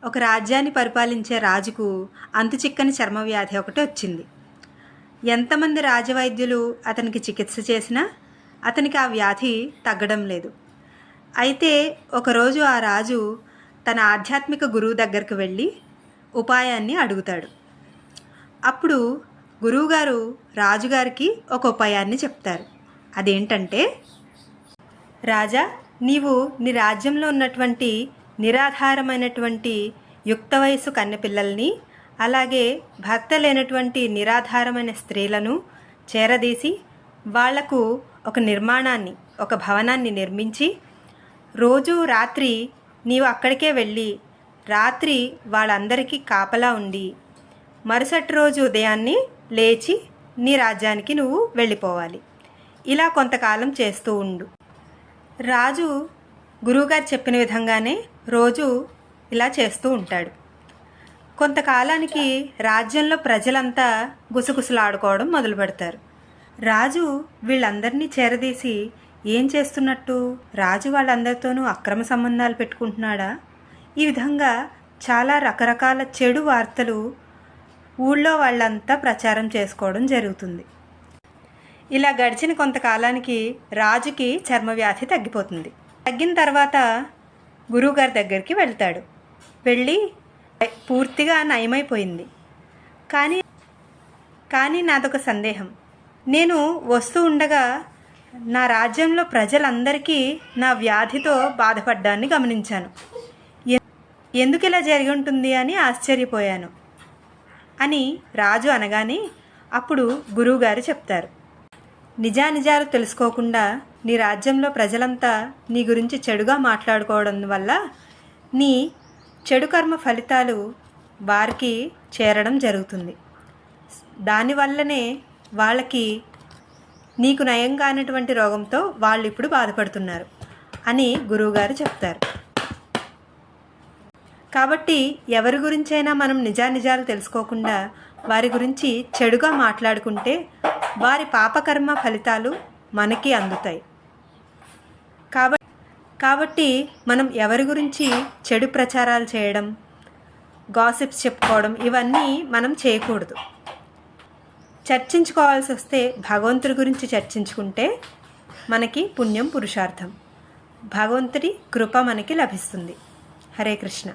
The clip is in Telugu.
ఒక రాజ్యాన్ని పరిపాలించే రాజుకు అంతుచిక్కని చర్మవ్యాధి ఒకటి వచ్చింది. ఎంతమంది రాజవైద్యులు అతనికి చికిత్స చేసినా అతనికి ఆ వ్యాధి తగ్గడం లేదు. అయితే ఒకరోజు ఆ రాజు తన ఆధ్యాత్మిక గురువు దగ్గరికి వెళ్ళి ఉపాయాన్ని అడుగుతాడు. అప్పుడు గురువుగారు రాజుగారికి ఒక ఉపాయాన్ని చెప్తారు. అదేంటంటే, రాజా, నీవు నీ రాజ్యంలో ఉన్నటువంటి నిరాధారమైనటువంటి యుక్త వయసు కన్నెపిల్లల్ని, అలాగే భర్త లేనటువంటి నిరాధారమైన స్త్రీలను చేరదీసి వాళ్లకు ఒక నిర్మాణాన్ని, ఒక భవనాన్ని నిర్మించి రోజు రాత్రి నీవు అక్కడికే వెళ్ళి రాత్రి వాళ్ళందరికీ కాపలా ఉండి మరుసటి రోజు ఉదయాన్నే లేచి నీ రాజ్యానికి నువ్వు వెళ్ళిపోవాలి. ఇలా కొంతకాలం చేస్తూ ఉండు. రాజు గురువుగారు చెప్పిన విధంగానే రోజు ఇలా చేస్తూ ఉంటాడు. కొంతకాలానికి రాజ్యంలో ప్రజలంతా గుసగుసలాడుకోవడం మొదలు పెడతారు. రాజు వీళ్ళందరినీ చేరదీసి ఏం చేస్తున్నట్టు? రాజు వాళ్ళందరితోనూ అక్రమ సంబంధాలు పెట్టుకుంటున్నాడా? ఈ విధంగా చాలా రకరకాల చెడు వార్తలు ఊళ్ళో వాళ్ళంతా ప్రచారం చేసుకోవడం జరుగుతుంది. ఇలా గడిచిన కొంతకాలానికి రాజుకి చర్మవ్యాధి తగ్గిపోతుంది. తగ్గిన తర్వాత గురువుగారి దగ్గరికి వెళ్తాడు. వెళ్ళి పూర్తిగా నయమైపోయింది. కానీ నాదొక సందేహం. నేను వస్తూ ఉండగా నా రాజ్యంలో ప్రజలందరికీ నా వ్యాధితో బాధపడ్డాన్ని గమనించాను. ఎందుకు ఇలా జరిగి ఉంటుంది అని ఆశ్చర్యపోయాను అని రాజు అనగానే అప్పుడు గురువుగారు చెప్తారు, నిజానిజాలు తెలుసుకోకుండా నీ రాజ్యంలో ప్రజలంతా నీ గురించి చెడుగా మాట్లాడుకోవడం వల్ల నీ చెడు కర్మ ఫలితాలు వారికి చేరడం జరుగుతుంది. దానివల్లనే వాళ్ళకి నీకు నయం కానటువంటి రోగంతో వాళ్ళు ఇప్పుడు బాధపడుతున్నారు అని గురువుగారు చెప్తారు. కాబట్టి ఎవరి గురించైనా మనం నిజానిజాలు తెలుసుకోకుండా వారి గురించి చెడుగా మాట్లాడుకుంటే వారి పాపకర్మ ఫలితాలు మనకి అందుతాయి. కాబట్టి మనం ఎవరి గురించి చెడు ప్రచారాలు చేయడం, గాసిప్స్ చెప్పుకోవడం ఇవన్నీ మనం చేయకూడదు. చర్చించుకోవాల్సి వస్తే భగవంతుడి గురించి చర్చించుకుంటే మనకి పుణ్యం పురుషార్థం, భగవంతుడి కృప మనకి లభిస్తుంది. హరే కృష్ణ.